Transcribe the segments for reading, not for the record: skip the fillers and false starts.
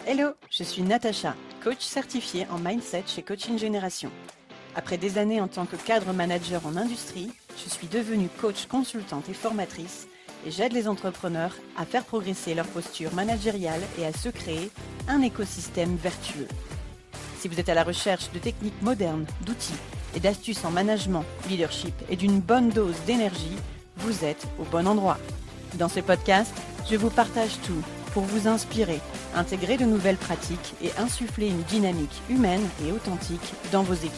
Hello, je suis Natacha, coach certifiée en mindset chez Coaching Génération. Après des années en tant que cadre manager en industrie, je suis devenue coach consultante et formatrice et j'aide les entrepreneurs à faire progresser leur posture managériale et à se créer un écosystème vertueux. Si vous êtes à la recherche de techniques modernes, d'outils et d'astuces en management, leadership et d'une bonne dose d'énergie, vous êtes au bon endroit. Dans ce podcast, je vous partage tout pour vous inspirer, intégrer de nouvelles pratiques et insuffler une dynamique humaine et authentique dans vos équipes.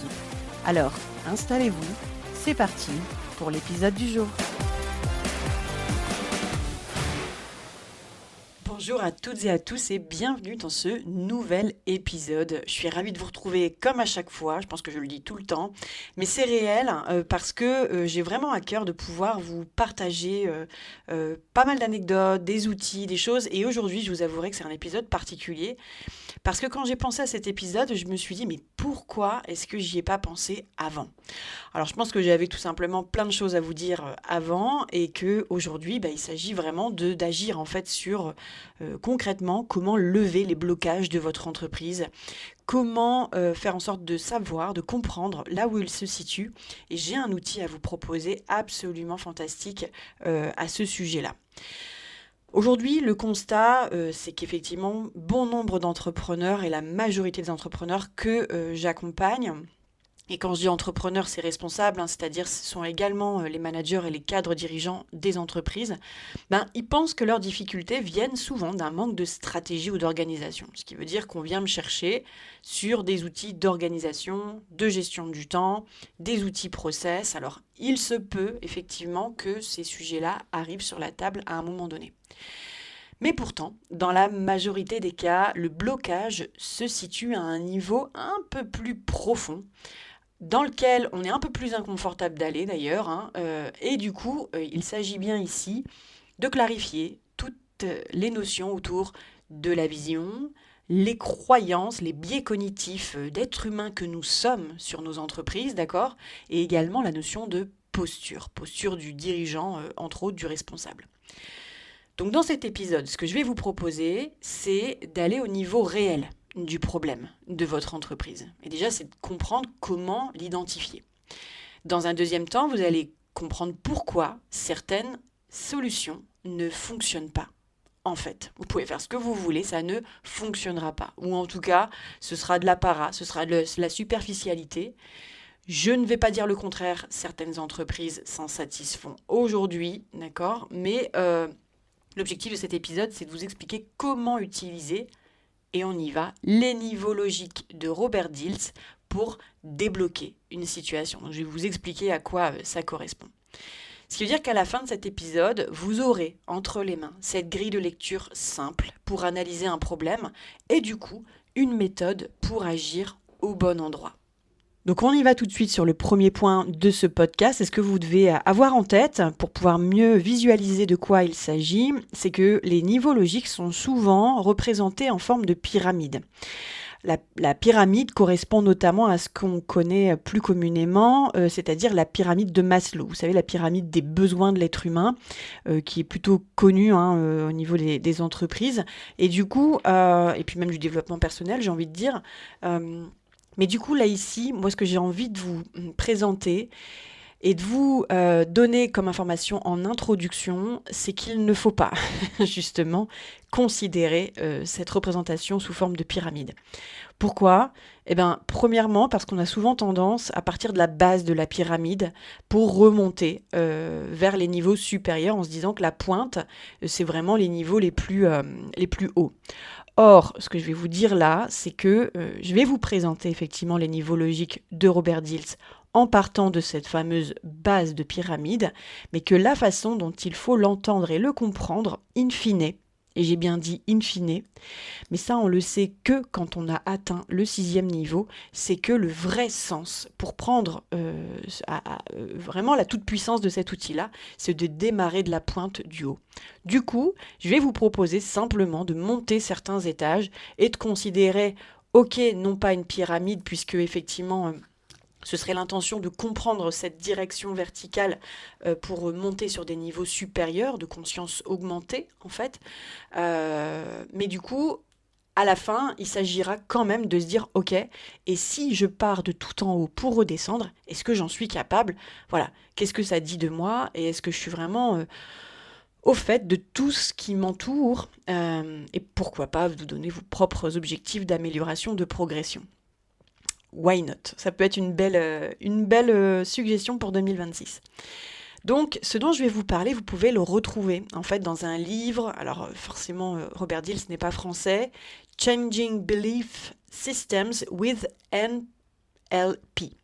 Alors, installez-vous, c'est parti pour l'épisode du jour. Bonjour à toutes et à tous et bienvenue dans ce nouvel épisode. Je suis ravie de vous retrouver comme à chaque fois, je pense que je le dis tout le temps, mais c'est réel parce que j'ai vraiment à cœur de pouvoir vous partager pas mal d'anecdotes, des outils, des choses, et aujourd'hui je vous avouerai que c'est un épisode particulier parce que quand j'ai pensé à cet épisode, je me suis dit mais pourquoi est-ce que j'y ai pas pensé avant ? Alors je pense que j'avais tout simplement plein de choses à vous dire avant et que aujourd'hui il s'agit vraiment d'agir en fait sur concrètement comment lever les blocages de votre entreprise, comment faire en sorte de savoir, de comprendre là où il se situe. Et j'ai un outil à vous proposer absolument fantastique à ce sujet-là. Aujourd'hui, le constat, c'est qu'effectivement, bon nombre d'entrepreneurs et la majorité des entrepreneurs que j'accompagne, et quand je dis entrepreneurs, c'est responsable, c'est-à-dire ce sont également les managers et les cadres dirigeants des entreprises, ils pensent que leurs difficultés viennent souvent d'un manque de stratégie ou d'organisation. Ce qui veut dire qu'on vient me chercher sur des outils d'organisation, de gestion du temps, des outils process. Alors, il se peut effectivement que ces sujets-là arrivent sur la table à un moment donné. Mais pourtant, dans la majorité des cas, le blocage se situe à un niveau un peu plus profond, dans lequel on est un peu plus inconfortable d'aller d'ailleurs, et du coup, il s'agit bien ici de clarifier toutes les notions autour de la vision, les croyances, les biais cognitifs d'êtres humains que nous sommes sur nos entreprises, d'accord ? Et également la notion de posture du dirigeant, entre autres du responsable. Donc dans cet épisode, ce que je vais vous proposer, c'est d'aller au niveau réel du problème de votre entreprise. Et déjà, c'est de comprendre comment l'identifier. Dans un deuxième temps, vous allez comprendre pourquoi certaines solutions ne fonctionnent pas. En fait, vous pouvez faire ce que vous voulez, ça ne fonctionnera pas. Ou en tout cas, ce sera de l'apparat, ce sera de la superficialité. Je ne vais pas dire le contraire, certaines entreprises s'en satisfont aujourd'hui, d'accord ? Mais l'objectif de cet épisode, c'est de vous expliquer comment utiliser, et on y va, les niveaux logiques de Robert Dilts pour débloquer une situation. Donc, je vais vous expliquer à quoi ça correspond. Ce qui veut dire qu'à la fin de cet épisode, vous aurez entre les mains cette grille de lecture simple pour analyser un problème et du coup, une méthode pour agir au bon endroit. Donc on y va tout de suite sur le premier point de ce podcast. C'est ce que vous devez avoir en tête pour pouvoir mieux visualiser de quoi il s'agit. C'est que les niveaux logiques sont souvent représentés en forme de pyramide. La pyramide correspond notamment à ce qu'on connaît plus communément, c'est-à-dire la pyramide de Maslow. Vous savez, la pyramide des besoins de l'être humain, qui est plutôt connue au niveau des entreprises. Et du coup, et puis même du développement personnel, j'ai envie de dire... Mais du coup, là, ici, moi, ce que j'ai envie de vous présenter et de vous donner comme information en introduction, c'est qu'il ne faut pas, justement, considérer cette représentation sous forme de pyramide. Pourquoi ? Premièrement, parce qu'on a souvent tendance à partir de la base de la pyramide pour remonter vers les niveaux supérieurs en se disant que la pointe, c'est vraiment les niveaux les plus hauts. Or, ce que je vais vous dire là, c'est que je vais vous présenter effectivement les niveaux logiques de Robert Dilts en partant de cette fameuse base de pyramide, mais que la façon dont il faut l'entendre et le comprendre, in fine, et j'ai bien dit in fine, mais ça on le sait que quand on a atteint le 6e niveau, c'est que le vrai sens pour prendre vraiment la toute-puissance de cet outil-là, c'est de démarrer de la pointe du haut. Du coup, je vais vous proposer simplement de monter certains étages et de considérer, ok, non pas une pyramide, puisque effectivement... ce serait l'intention de comprendre cette direction verticale pour monter sur des niveaux supérieurs, de conscience augmentée en fait. Mais du coup, à la fin, il s'agira quand même de se dire, ok, et si je pars de tout en haut pour redescendre, est-ce que j'en suis capable? Voilà, qu'est-ce que ça dit de moi et est-ce que je suis vraiment au fait de tout ce qui m'entoure et pourquoi pas vous donner vos propres objectifs d'amélioration, de progression. Why not? Ça peut être une belle suggestion pour 2026. Donc, ce dont je vais vous parler, vous pouvez le retrouver en fait dans un livre. Alors, forcément, Robert Dills n'est pas français. Changing Belief Systems with NLP.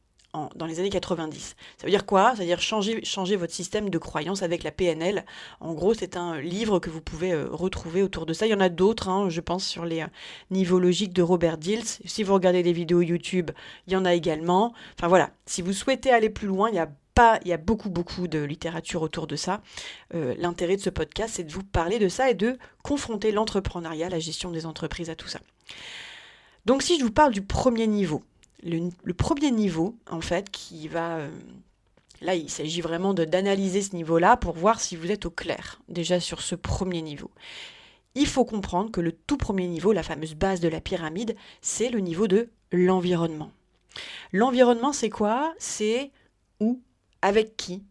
Dans les années 90. Ça veut dire quoi? Ça veut dire changer votre système de croyance avec la PNL. En gros, c'est un livre que vous pouvez retrouver autour de ça. Il y en a d'autres, hein, je pense, sur les niveaux logiques de Robert Dills. Si vous regardez des vidéos YouTube, il y en a également. Enfin voilà, si vous souhaitez aller plus loin, il y a beaucoup de littérature autour de ça. L'intérêt de ce podcast, c'est de vous parler de ça et de confronter l'entrepreneuriat, la gestion des entreprises à tout ça. Donc si je vous parle du premier niveau, le premier niveau, en fait, qui va... là, il s'agit vraiment d'analyser ce niveau-là pour voir si vous êtes au clair, déjà sur ce premier niveau. Il faut comprendre que le tout premier niveau, la fameuse base de la pyramide, c'est le niveau de l'environnement. L'environnement, c'est quoi? C'est où, avec qui,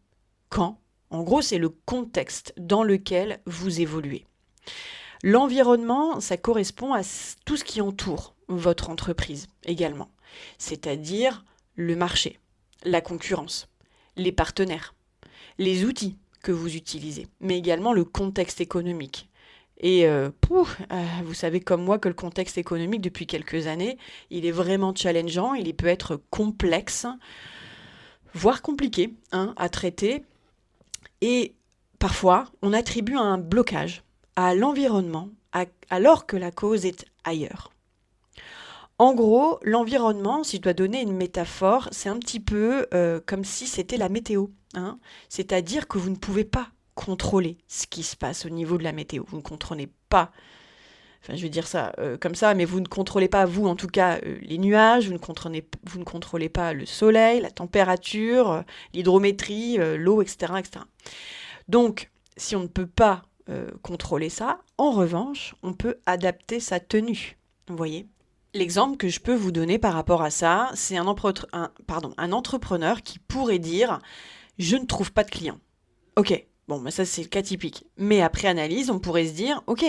quand. En gros, c'est le contexte dans lequel vous évoluez. L'environnement, ça correspond à tout ce qui entoure votre entreprise également. C'est-à-dire le marché, la concurrence, les partenaires, les outils que vous utilisez, mais également le contexte économique. Et vous savez comme moi que le contexte économique, depuis quelques années, il est vraiment challengeant, il peut être complexe, voire compliqué à traiter. Et parfois, on attribue un blocage à l'environnement alors que la cause est ailleurs. En gros, l'environnement, si je dois donner une métaphore, c'est un petit peu comme si c'était la météo. C'est-à-dire que vous ne pouvez pas contrôler ce qui se passe au niveau de la météo. Vous ne contrôlez pas, enfin je vais dire ça comme ça, mais vous ne contrôlez pas, vous en tout cas, les nuages, vous ne contrôlez pas le soleil, la température, l'hydrométrie, l'eau, etc., etc. Donc, si on ne peut pas contrôler ça, en revanche, on peut adapter sa tenue, vous voyez ? L'exemple que je peux vous donner par rapport à ça, c'est un entrepreneur qui pourrait dire « je ne trouve pas de clients ». Ok, bon, ça c'est le cas typique. Mais après analyse, on pourrait se dire « ok,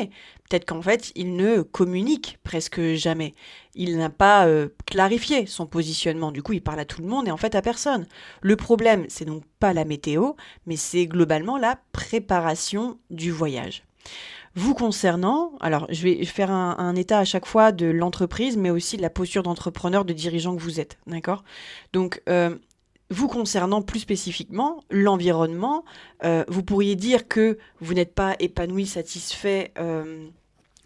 peut-être qu'en fait, il ne communique presque jamais. Il n'a pas clarifié son positionnement. Du coup, il parle à tout le monde et en fait à personne. Le problème, c'est donc pas la météo, mais c'est globalement la préparation du voyage. » Vous concernant, alors je vais faire un état à chaque fois de l'entreprise, mais aussi de la posture d'entrepreneur, de dirigeant que vous êtes, d'accord? Donc, vous concernant plus spécifiquement, l'environnement, vous pourriez dire que vous n'êtes pas épanoui, satisfait,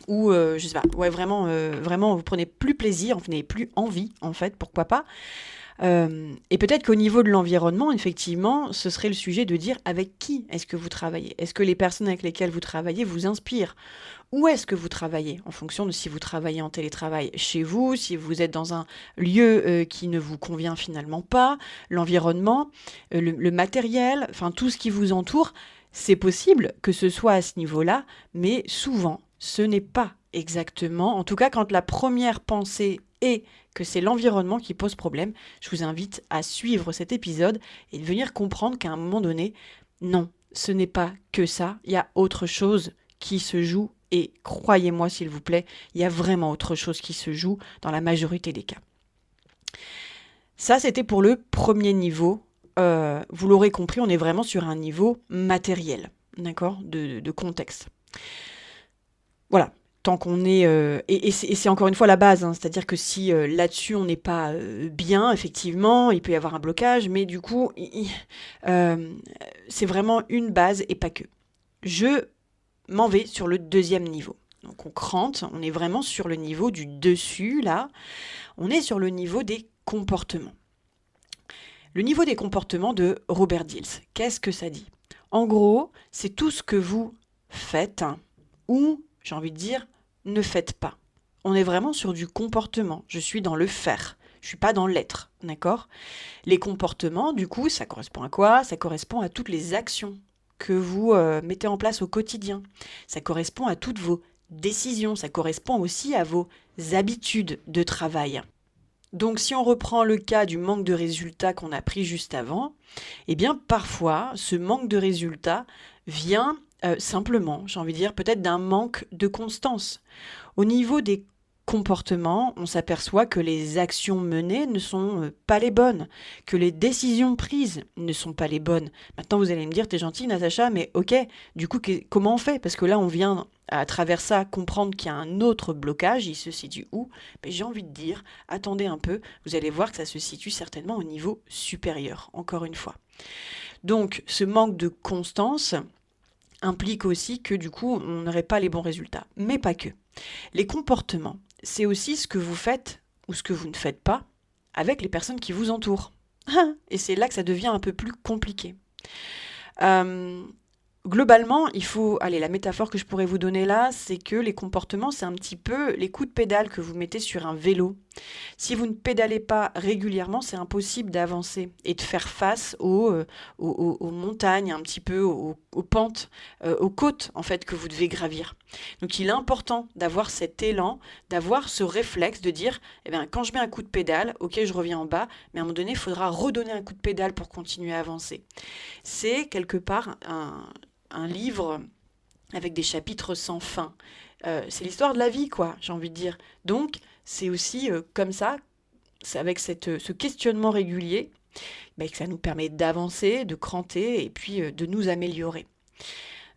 ou je sais pas, ouais, vraiment, vous prenez plus plaisir, vous n'avez plus envie, en fait, pourquoi pas? Et peut-être qu'au niveau de l'environnement, effectivement, ce serait le sujet de dire avec qui est-ce que vous travaillez? Est-ce que les personnes avec lesquelles vous travaillez vous inspirent? Où est-ce que vous travaillez? En fonction de si vous travaillez en télétravail chez vous, si vous êtes dans un lieu qui ne vous convient finalement pas, l'environnement, le matériel, enfin tout ce qui vous entoure, c'est possible que ce soit à ce niveau-là, mais souvent, ce n'est pas exactement, en tout cas quand la première pensée est que c'est l'environnement qui pose problème, je vous invite à suivre cet épisode et de venir comprendre qu'à un moment donné, non, ce n'est pas que ça, il y a autre chose qui se joue et croyez-moi s'il vous plaît, il y a vraiment autre chose qui se joue dans la majorité des cas. Ça, c'était pour le premier niveau. Vous l'aurez compris, on est vraiment sur un niveau matériel, d'accord, de contexte. Voilà. Tant qu'on est... et c'est encore une fois la base, c'est-à-dire que si là-dessus on n'est pas bien, effectivement, il peut y avoir un blocage, mais du coup, c'est vraiment une base et pas que. Je m'en vais sur le deuxième niveau. Donc on crante, on est vraiment sur le niveau du dessus, là. On est sur le niveau des comportements. Le niveau des comportements de Robert Dills, qu'est-ce que ça dit? En gros, c'est tout ce que vous faites ou... j'ai envie de dire, ne faites pas. On est vraiment sur du comportement. Je suis dans le faire. Je suis pas dans l'être, d'accord? Les comportements, du coup, ça correspond à quoi? Ça correspond à toutes les actions que vous mettez en place au quotidien. Ça correspond à toutes vos décisions, ça correspond aussi à vos habitudes de travail. Donc si on reprend le cas du manque de résultats qu'on a pris juste avant, eh bien parfois ce manque de résultats vient simplement, j'ai envie de dire, peut-être d'un manque de constance. Au niveau des comportements, on s'aperçoit que les actions menées ne sont pas les bonnes, que les décisions prises ne sont pas les bonnes. Maintenant, vous allez me dire, t'es gentille, Natacha, mais ok, du coup, comment on fait? Parce que là, on vient à travers ça comprendre qu'il y a un autre blocage, il se situe où? Ben, j'ai envie de dire, attendez un peu, vous allez voir que ça se situe certainement au niveau supérieur, encore une fois. Donc, ce manque de constance implique aussi que du coup, on n'aurait pas les bons résultats. Mais pas que. Les comportements, c'est aussi ce que vous faites ou ce que vous ne faites pas avec les personnes qui vous entourent. Et c'est là que ça devient un peu plus compliqué. Globalement, la métaphore que je pourrais vous donner là, c'est que les comportements, c'est un petit peu les coups de pédale que vous mettez sur un vélo. Si vous ne pédalez pas régulièrement, c'est impossible d'avancer et de faire face aux montagnes, un petit peu aux pentes, aux côtes en fait que vous devez gravir. Donc il est important d'avoir cet élan, d'avoir ce réflexe de dire, quand je mets un coup de pédale, ok, je reviens en bas, mais à un moment donné, il faudra redonner un coup de pédale pour continuer à avancer. C'est quelque part un livre avec des chapitres sans fin. C'est l'histoire de la vie, quoi, j'ai envie de dire. Donc, c'est aussi comme ça, c'est avec ce questionnement régulier, que ça nous permet d'avancer, de cranter et puis de nous améliorer.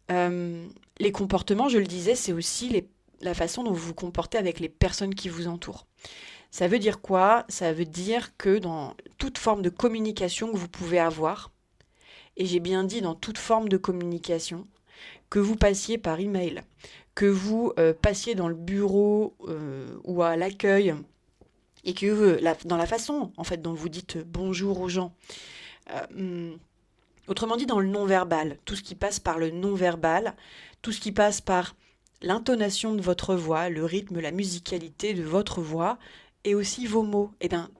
Les comportements, je le disais, c'est aussi la façon dont vous vous comportez avec les personnes qui vous entourent. Ça veut dire quoi? Ça veut dire que dans toute forme de communication que vous pouvez avoir, et j'ai bien dit dans toute forme de communication, que vous passiez par email, que vous passiez dans le bureau ou à l'accueil, et que dans la façon en fait dont vous dites bonjour aux gens, autrement dit dans le non-verbal, tout ce qui passe par le non-verbal, tout ce qui passe par l'intonation de votre voix, le rythme, la musicalité de votre voix, et aussi vos mots,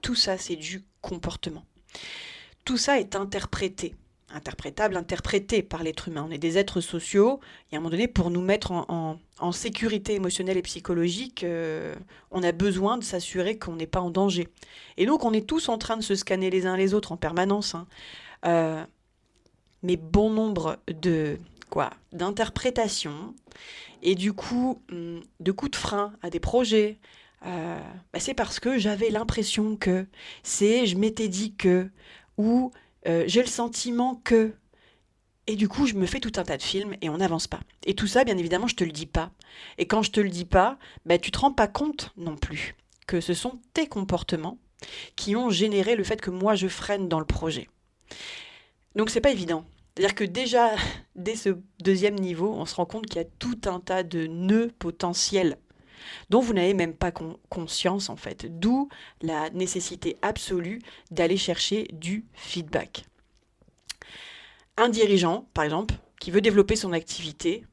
tout ça c'est du comportement. Tout ça est interprétable, interprété par l'être humain. On est des êtres sociaux, et à un moment donné, pour nous mettre en sécurité émotionnelle et psychologique, on a besoin de s'assurer qu'on n'est pas en danger. Et donc, on est tous en train de se scanner les uns les autres en permanence. Mais bon nombre d'interprétations, et du coup, de coups de frein à des projets, c'est parce que j'avais l'impression que, je m'étais dit que, ou j'ai le sentiment que... Et du coup, je me fais tout un tas de films et on n'avance pas. Et tout ça, bien évidemment, je te le dis pas. Et quand je te le dis pas, tu te rends pas compte non plus que ce sont tes comportements qui ont généré le fait que moi, je freine dans le projet. Donc, c'est pas évident. C'est-à-dire que déjà, dès ce deuxième niveau, on se rend compte qu'il y a tout un tas de nœuds potentiels dont vous n'avez même pas conscience en fait. D'où la nécessité absolue d'aller chercher du feedback. Un dirigeant, par exemple, qui veut développer son activité,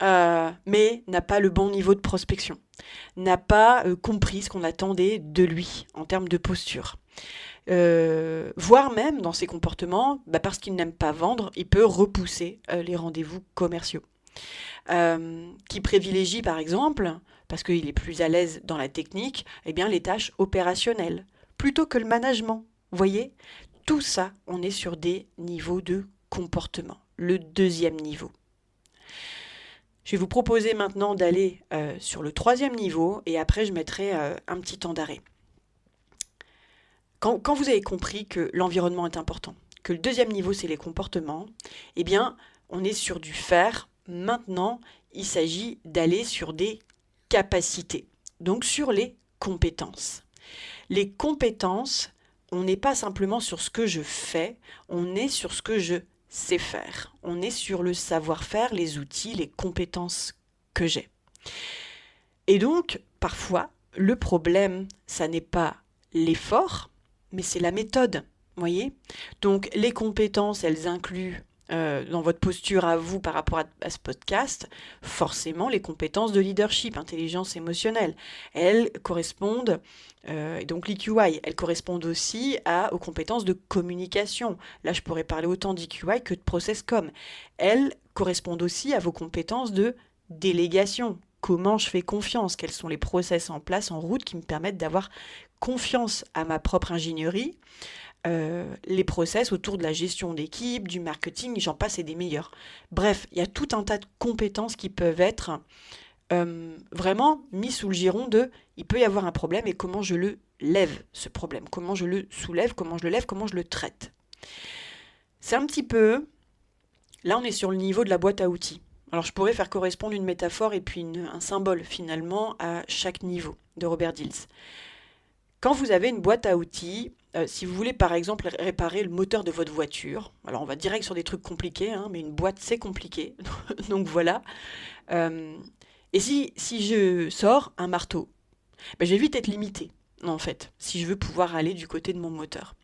mais n'a pas le bon niveau de prospection, n'a pas compris ce qu'on attendait de lui en termes de posture. Voire même dans ses comportements, parce qu'il n'aime pas vendre, il peut repousser les rendez-vous commerciaux. Qui privilégie par exemple, parce qu'il est plus à l'aise dans la technique, les tâches opérationnelles, plutôt que le management. Vous voyez, tout ça, on est sur des niveaux de comportement, le deuxième niveau. Je vais vous proposer maintenant d'aller sur le troisième niveau, et après je mettrai un petit temps d'arrêt. Quand vous avez compris que l'environnement est important, que le deuxième niveau c'est les comportements, on est sur du faire. Maintenant, il s'agit d'aller sur des capacités, donc sur les compétences. Les compétences, on n'est pas simplement sur ce que je fais, on est sur ce que je sais faire. On est sur le savoir-faire, les outils, les compétences que j'ai. Et donc, parfois, le problème, ça n'est pas l'effort, mais c'est la méthode, vous voyez ? Donc, les compétences, elles incluent dans votre posture à vous par rapport à ce podcast, forcément les compétences de leadership, intelligence émotionnelle. Elles correspondent, donc l'EQI, elles correspondent aussi aux compétences de communication. Là, je pourrais parler autant d'EQI que de process com. Elles correspondent aussi à vos compétences de délégation, comment je fais confiance, quels sont les process en place, en route, qui me permettent d'avoir confiance à ma propre ingénierie, les process autour de la gestion d'équipe, du marketing, j'en passe et des meilleurs. Bref, il y a tout un tas de compétences qui peuvent être vraiment mis sous le giron de il peut y avoir un problème et comment je le lève, ce problème, comment je le soulève, comment je le lève, comment je le traite. C'est un petit peu... Là, on est sur le niveau de la boîte à outils. Alors, je pourrais faire correspondre une métaphore et puis un symbole, finalement, à chaque niveau de Robert Dills. Quand vous avez une boîte à outils, si vous voulez, par exemple, réparer le moteur de votre voiture, alors on va direct sur des trucs compliqués, hein, mais une boîte, c'est compliqué. Donc, voilà. Et si je sors un marteau, ben, je vais vite être limité, en fait, si je veux pouvoir aller du côté de mon moteur.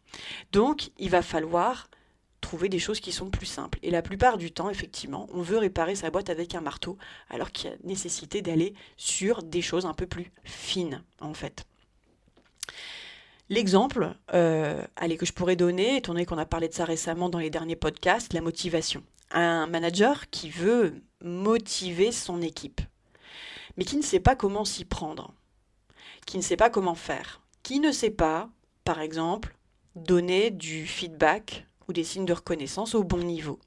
Donc, il va falloir trouver des choses qui sont plus simples. Et la plupart du temps, effectivement, on veut réparer sa boîte avec un marteau, alors qu'il y a nécessité d'aller sur des choses un peu plus fines, en fait. L'exemple que je pourrais donner, étant donné qu'on a parlé de ça récemment dans les derniers podcasts, la motivation. Un manager qui veut motiver son équipe, mais qui ne sait pas comment s'y prendre, qui ne sait pas comment faire, qui ne sait pas, par exemple, donner du feedback ou des signes de reconnaissance au bon niveau,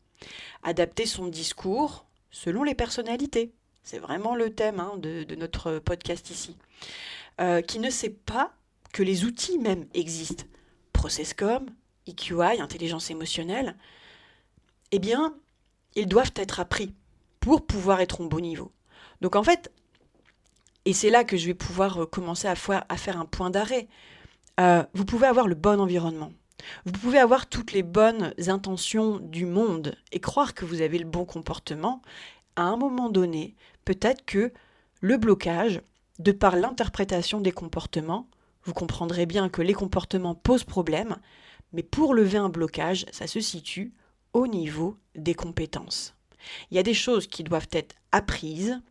adapter son discours selon les personnalités. C'est vraiment le thème de notre podcast ici. Qui ne sait pas que les outils même existent. ProcessCom, EQI, intelligence émotionnelle, eh bien, ils doivent être appris pour pouvoir être au bon niveau. Donc en fait, et c'est là que je vais pouvoir commencer à faire un point d'arrêt, vous pouvez avoir le bon environnement. Vous pouvez avoir toutes les bonnes intentions du monde et croire que vous avez le bon comportement. À un moment donné, peut-être que le blocage, de par l'interprétation des comportements, vous comprendrez bien que les comportements posent problème, mais pour lever un blocage, ça se situe au niveau des compétences. Il y a des choses qui doivent être apprises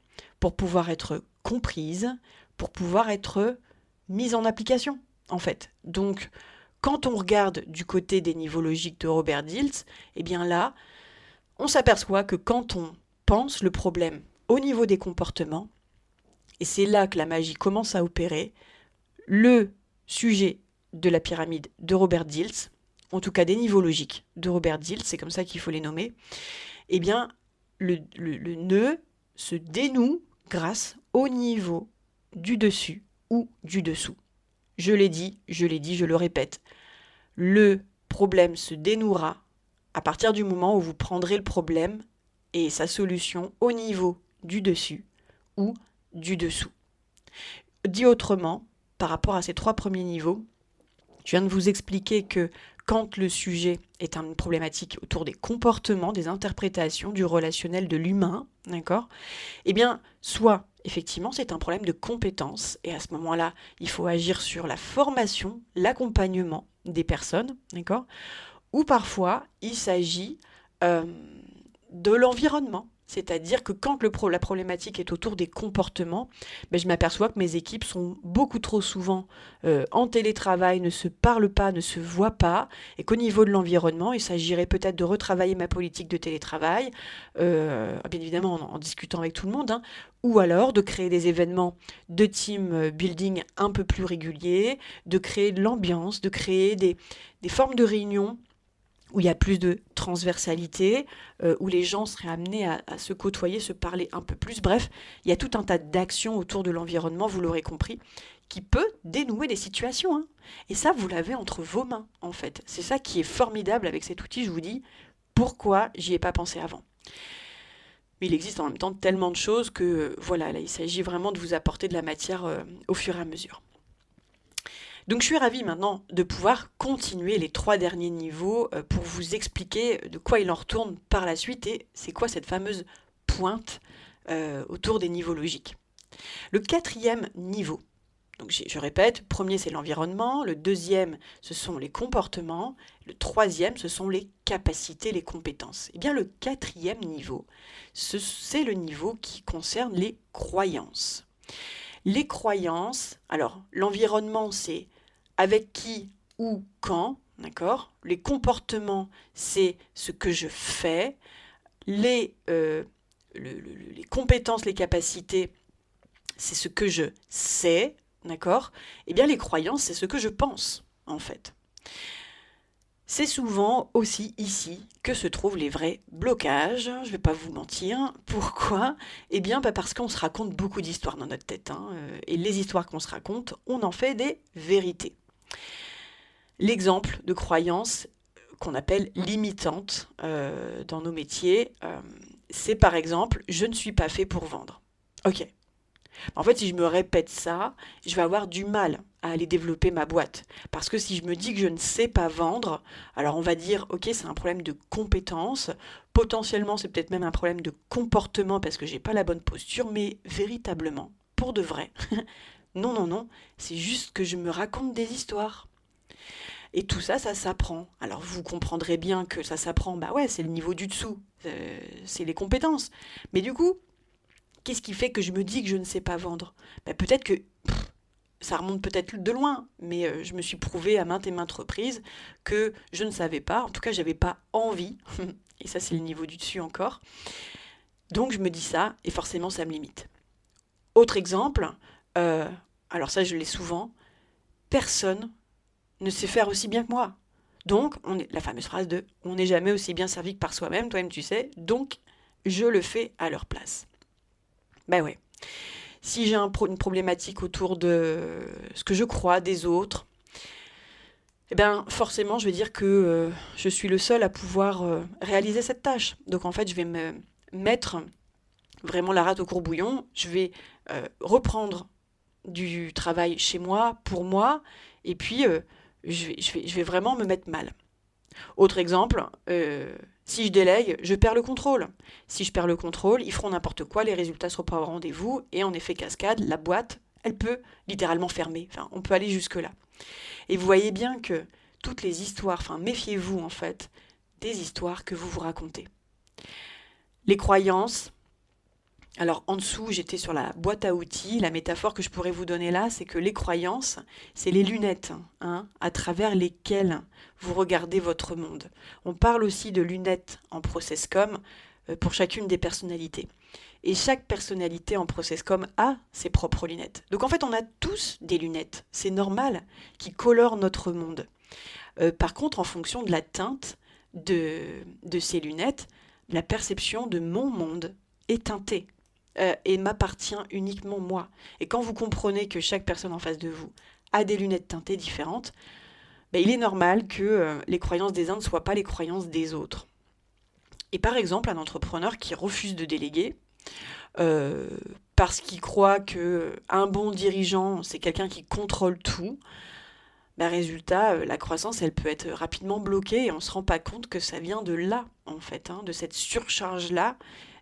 pour pouvoir être comprises, pour pouvoir être mises en application, en fait. Donc, quand on regarde du côté des niveaux logiques de Robert Dills, eh bien là, on s'aperçoit que quand on pense le problème au niveau des comportements, et c'est là que la magie commence à opérer, le sujet de la pyramide de Robert Dills, en tout cas des niveaux logiques de Robert Dills, c'est comme ça qu'il faut les nommer, eh bien, le nœud se dénoue grâce au niveau du dessus ou du dessous. Je l'ai dit, je le répète. Le problème se dénouera à partir du moment où vous prendrez le problème et sa solution au niveau du dessus ou du dessous. Dit autrement, par rapport à ces 3 premiers niveaux, je viens de vous expliquer que quand le sujet est une problématique autour des comportements, des interprétations, du relationnel, de l'humain, d'accord ? Eh bien, soit, effectivement, c'est un problème de compétence, et à ce moment-là, il faut agir sur la formation, l'accompagnement des personnes, d'accord ? Ou parfois, il s'agit de l'environnement. C'est-à-dire que quand la problématique est autour des comportements, je m'aperçois que mes équipes sont beaucoup trop souvent en télétravail, ne se parlent pas, ne se voient pas, et qu'au niveau de l'environnement, il s'agirait peut-être de retravailler ma politique de télétravail, bien évidemment en discutant avec tout le monde, ou alors de créer des événements de team building un peu plus réguliers, de créer de l'ambiance, de créer des formes de réunion où il y a plus de transversalité, où les gens seraient amenés à se côtoyer, se parler un peu plus. Bref, il y a tout un tas d'actions autour de l'environnement, vous l'aurez compris, qui peut dénouer des situations. Et ça, vous l'avez entre vos mains, en fait. C'est ça qui est formidable avec cet outil, je vous dis, pourquoi j'y ai pas pensé avant. Mais il existe en même temps tellement de choses que, voilà, là, il s'agit vraiment de vous apporter de la matière au fur et à mesure. Donc je suis ravie maintenant de pouvoir continuer les 3 derniers niveaux pour vous expliquer de quoi il en retourne par la suite et c'est quoi cette fameuse pointe autour des niveaux logiques. Le 4e niveau, donc je répète, le premier c'est l'environnement, le 2e ce sont les comportements, le 3e ce sont les capacités, les compétences. Et bien le 4e niveau, c'est le niveau qui concerne les croyances. Les croyances, alors l'environnement c'est avec qui, où, quand, d'accord ? Les comportements c'est ce que je fais, les compétences, les capacités c'est ce que je sais, d'accord? Eh bien, les croyances, c'est ce que je pense, en fait. C'est souvent aussi ici que se trouvent les vrais blocages, je vais pas vous mentir. Pourquoi? Eh bien, parce qu'on se raconte beaucoup d'histoires dans notre tête, hein, et les histoires qu'on se raconte, on en fait des vérités. L'exemple de croyance qu'on appelle limitante dans nos métiers, c'est par exemple: je ne suis pas fait pour vendre. Ok. En fait, si je me répète ça, je vais avoir du mal à aller développer ma boîte. Parce que si je me dis que je ne sais pas vendre, alors on va dire, ok, c'est un problème de compétence, potentiellement c'est peut-être même un problème de comportement parce que j'ai pas la bonne posture, mais véritablement, pour de vrai, non, non, non, c'est juste que je me raconte des histoires. Et tout ça, ça s'apprend. Alors vous comprendrez bien que ça s'apprend, bah ouais, c'est le niveau du dessous, c'est les compétences. Mais du coup, qu'est-ce qui fait que je me dis que je ne sais pas vendre? Bah, peut-être que ça remonte peut-être de loin, mais je me suis prouvé à maintes et maintes reprises que je ne savais pas, en tout cas j'avais pas envie, et ça c'est le niveau du dessus encore. Donc je me dis ça, et forcément ça me limite. Autre exemple, alors ça je l'ai souvent, personne ne sait faire aussi bien que moi. Donc, la fameuse phrase de on n'est jamais aussi bien servi que par soi-même, toi-même tu sais, donc je le fais à leur place. Ben ouais. Si j'ai une problématique autour de ce que je crois des autres, eh bien forcément je vais dire que je suis le seul à pouvoir réaliser cette tâche. Donc en fait je vais me mettre vraiment la rate au courbouillon, je vais reprendre du travail chez moi, pour moi, et puis je vais vraiment me mettre mal. Autre exemple, si je délègue, je perds le contrôle. Si je perds le contrôle, ils feront n'importe quoi, les résultats ne seront pas au rendez-vous, et en effet cascade, la boîte, elle peut littéralement fermer. Enfin, on peut aller jusque-là. Et vous voyez bien que toutes les histoires, enfin méfiez-vous en fait, des histoires que vous vous racontez. Les croyances, alors en dessous, j'étais sur la boîte à outils. La métaphore que je pourrais vous donner là, c'est que les croyances, c'est les lunettes hein, à travers lesquelles vous regardez votre monde. On parle aussi de lunettes en processcom pour chacune des personnalités. Et chaque personnalité en processcom a ses propres lunettes. Donc en fait, on a tous des lunettes. C'est normal qui colorent notre monde. Par contre, en fonction de la teinte de ces lunettes, la perception de mon monde est teintée. Et m'appartient uniquement moi. Et quand vous comprenez que chaque personne en face de vous a des lunettes teintées différentes, il est normal que les croyances des uns ne soient pas les croyances des autres. Et par exemple, un entrepreneur qui refuse de déléguer, parce qu'il croit qu'un bon dirigeant, c'est quelqu'un qui contrôle tout, résultat, la croissance, elle peut être rapidement bloquée et on ne se rend pas compte que ça vient de là, en fait, hein, de cette surcharge-là,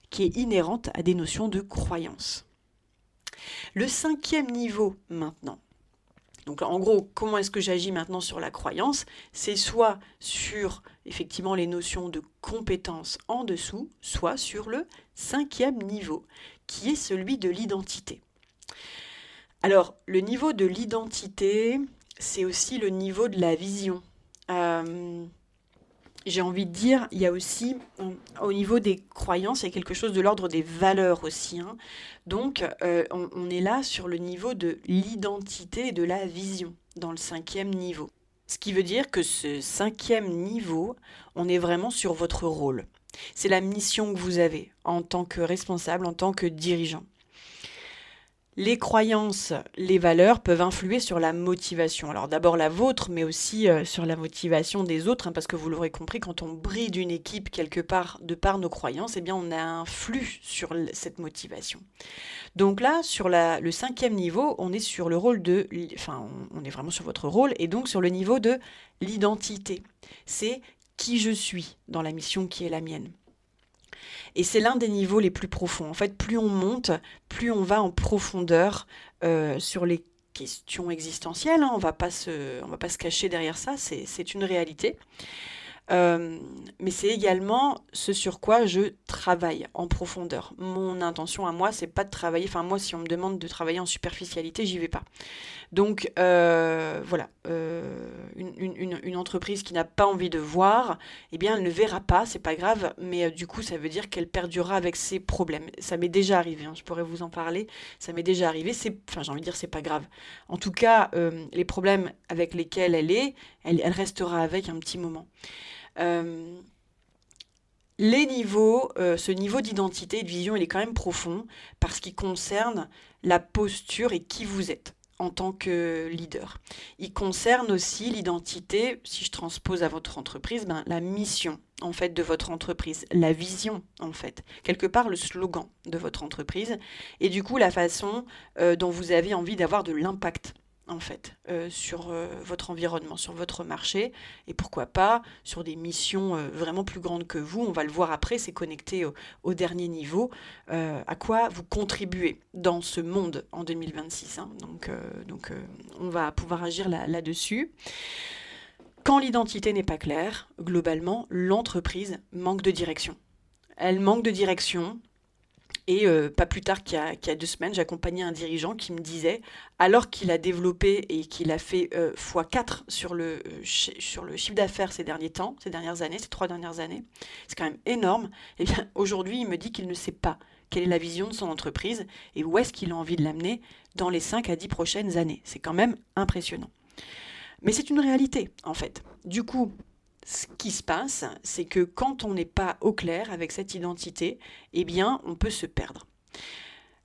qui est inhérente à des notions de croyance. Le 5e niveau maintenant. Donc en gros, comment est-ce que j'agis maintenant sur la croyance? C'est soit sur effectivement les notions de compétences en dessous, soit sur le 5e niveau, qui est celui de l'identité. Alors, le niveau de l'identité, c'est aussi le niveau de la vision. J'ai envie de dire, il y a aussi, au niveau des croyances, il y a quelque chose de l'ordre des valeurs aussi. Hein. Donc, on est là sur le niveau de l'identité et de la vision, dans le 5e niveau. Ce qui veut dire que ce 5e niveau, on est vraiment sur votre rôle. C'est la mission que vous avez en tant que responsable, en tant que dirigeant. Les croyances, les valeurs peuvent influer sur la motivation. Alors d'abord la vôtre, mais aussi sur la motivation des autres, hein, parce que vous l'aurez compris, quand on bride une équipe quelque part de par nos croyances, eh bien on a un flux sur cette motivation. Donc là, sur le 5e niveau, on est sur le rôle on est vraiment sur votre rôle, et donc sur le niveau de l'identité. C'est qui je suis dans la mission qui est la mienne. Et c'est l'un des niveaux les plus profonds. En fait, plus on monte, plus on va en profondeur sur les questions existentielles. Hein. On va pas se cacher derrière ça, c'est une réalité. Mais c'est également ce sur quoi je travaille en profondeur. Mon intention à moi, c'est pas de travailler, enfin moi, si on me demande de travailler en superficialité, j'y vais pas. Donc voilà, une entreprise qui n'a pas envie de voir, eh bien elle ne verra pas, c'est pas grave, mais du coup ça veut dire qu'elle perdurera avec ses problèmes. Ça m'est déjà arrivé, hein, je pourrais vous en parler, ça m'est déjà arrivé, enfin j'ai envie de dire c'est pas grave. En tout cas, les problèmes avec lesquels elle restera avec un petit moment. Euh, ce niveau d'identité et de vision, il est quand même profond parce qu'il concerne la posture et qui vous êtes en tant que leader. Il concerne aussi l'identité, si je transpose à votre entreprise, la mission en fait de votre entreprise, la vision en fait, quelque part le slogan de votre entreprise et du coup la façon dont vous avez envie d'avoir de l'impact en fait, sur votre environnement, sur votre marché, et pourquoi pas sur des missions vraiment plus grandes que vous. On va le voir après, c'est connecté au dernier niveau, à quoi vous contribuez dans ce monde en 2026. Hein. Donc, on va pouvoir agir là-dessus. Quand l'identité n'est pas claire, globalement, l'entreprise manque de direction. Elle manque de direction, et pas plus tard qu'il y a 2 semaines, j'accompagnais un dirigeant qui me disait, alors qu'il a développé et qu'il a fait x4 sur le chiffre d'affaires ces dernières années, ces 3 dernières années, c'est quand même énorme, et bien aujourd'hui il me dit qu'il ne sait pas quelle est la vision de son entreprise et où est-ce qu'il a envie de l'amener dans les 5 à 10 prochaines années. C'est quand même impressionnant. Mais c'est une réalité, en fait. Du coup, ce qui se passe, c'est que quand on n'est pas au clair avec cette identité, eh bien, on peut se perdre.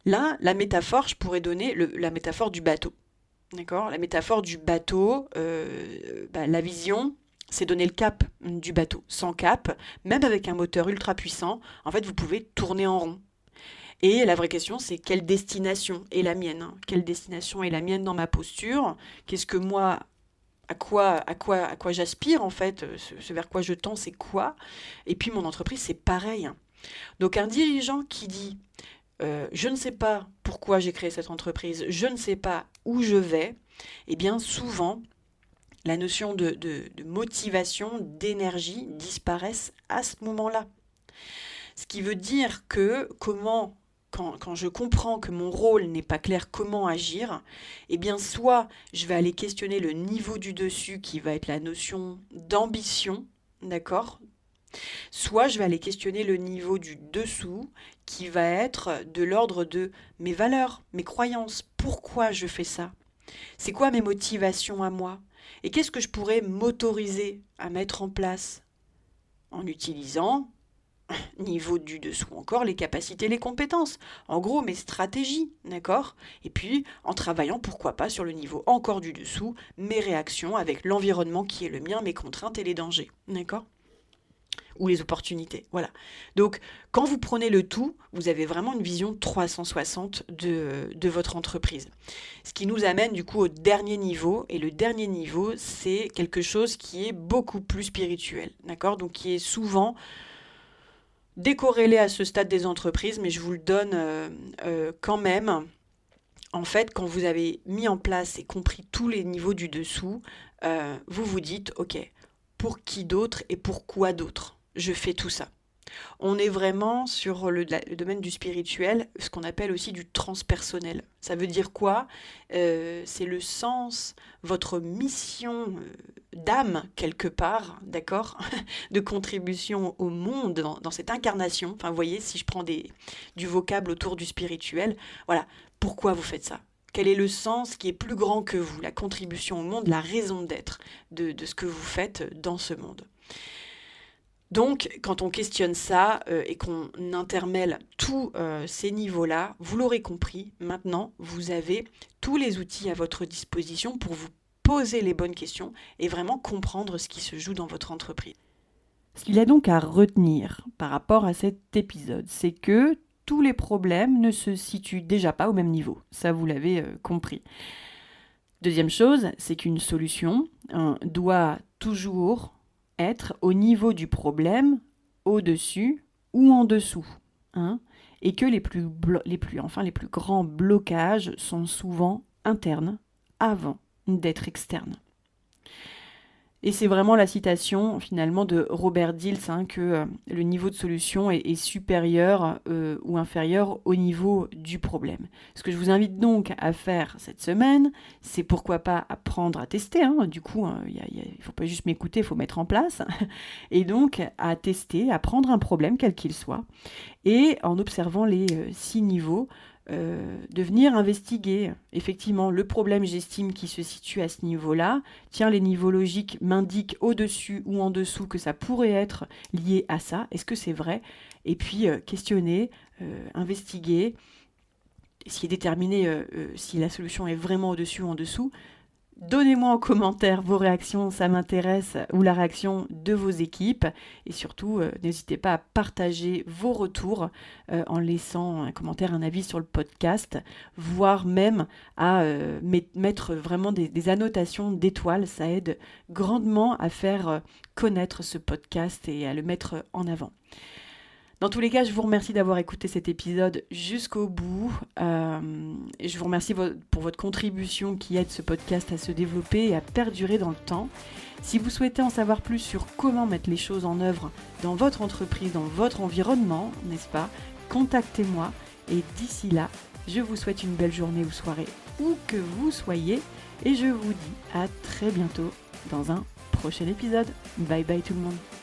Là, la métaphore, je pourrais donner la métaphore du bateau. D'accord ? La métaphore du bateau, la vision, c'est donner le cap du bateau. Sans cap, même avec un moteur ultra puissant, en fait, vous pouvez tourner en rond. Et la vraie question, c'est quelle destination est la mienne, hein ? Quelle destination est la mienne dans ma posture ? Qu'est-ce que moi, à quoi j'aspire en fait, ce vers quoi je tends, c'est quoi? Et puis mon entreprise, c'est pareil. Donc un dirigeant qui dit je ne sais pas pourquoi j'ai créé cette entreprise, je ne sais pas où je vais, eh bien souvent la notion de motivation, d'énergie disparaissent à ce moment-là. Ce qui veut dire que quand je comprends que mon rôle n'est pas clair, comment agir, eh bien soit je vais aller questionner le niveau du dessus qui va être la notion d'ambition, d'accord? Soit je vais aller questionner le niveau du dessous qui va être de l'ordre de mes valeurs, mes croyances, pourquoi je fais ça? C'est quoi mes motivations à moi? Et qu'est-ce que je pourrais m'autoriser à mettre en place en utilisant niveau du dessous encore, les capacités, les compétences. En gros, mes stratégies, d'accord? Et puis, en travaillant, pourquoi pas, sur le niveau encore du dessous, mes réactions avec l'environnement qui est le mien, mes contraintes et les dangers, d'accord? Ou les opportunités, voilà. Donc, quand vous prenez le tout, vous avez vraiment une vision 360 de votre entreprise. Ce qui nous amène du coup au dernier niveau, et le dernier niveau, c'est quelque chose qui est beaucoup plus spirituel, d'accord? Donc, qui est souvent décorrélé à ce stade des entreprises, mais je vous le donne quand même. En fait, quand vous avez mis en place et compris tous les niveaux du dessous, vous vous dites, ok, pour qui d'autre et pourquoi d'autre je fais tout ça. On est vraiment sur le domaine du spirituel, ce qu'on appelle aussi du transpersonnel. Ça veut dire quoi? C'est le sens, votre mission d'âme, quelque part, d'accord? De contribution au monde, dans cette incarnation. Enfin, vous voyez, si je prends du vocable autour du spirituel, voilà, pourquoi vous faites ça? Quel est le sens qui est plus grand que vous? La contribution au monde, la raison d'être de ce que vous faites dans ce monde. Donc, quand on questionne ça et qu'on intermêle tous ces niveaux-là, vous l'aurez compris, maintenant, vous avez tous les outils à votre disposition pour vous poser les bonnes questions et vraiment comprendre ce qui se joue dans votre entreprise. Ce qu'il y a donc à retenir par rapport à cet épisode, c'est que tous les problèmes ne se situent déjà pas au même niveau. Ça, vous l'avez compris. Deuxième chose, c'est qu'une solution doit toujours être au niveau du problème, au-dessus ou en dessous. Et que les plus grands blocages sont souvent internes avant d'être externes. Et c'est vraiment la citation finalement de Robert Dills que le niveau de solution est supérieur ou inférieur au niveau du problème. Ce que je vous invite donc à faire cette semaine, c'est pourquoi pas apprendre à tester. Du coup, il ne faut pas juste m'écouter, il faut mettre en place. Et donc à tester, à prendre un problème quel qu'il soit, et en observant les 6 niveaux, de venir investiguer effectivement le problème, j'estime, qui se situe à ce niveau-là. Tiens, les niveaux logiques m'indiquent au-dessus ou en dessous que ça pourrait être lié à ça. Est-ce que c'est vrai? Et puis questionner, investiguer, essayer de déterminer si la solution est vraiment au-dessus ou en dessous. Donnez-moi en commentaire vos réactions, ça m'intéresse, ou la réaction de vos équipes. Et surtout, n'hésitez pas à partager vos retours en laissant un commentaire, un avis sur le podcast, voire même à mettre vraiment des annotations d'étoiles. Ça aide grandement à faire connaître ce podcast et à le mettre en avant. Dans tous les cas, je vous remercie d'avoir écouté cet épisode jusqu'au bout. Et je vous remercie pour votre contribution qui aide ce podcast à se développer et à perdurer dans le temps. Si vous souhaitez en savoir plus sur comment mettre les choses en œuvre dans votre entreprise, dans votre environnement, n'est-ce pas, contactez-moi. Et d'ici là, je vous souhaite une belle journée ou soirée, où que vous soyez. Et je vous dis à très bientôt dans un prochain épisode. Bye bye tout le monde.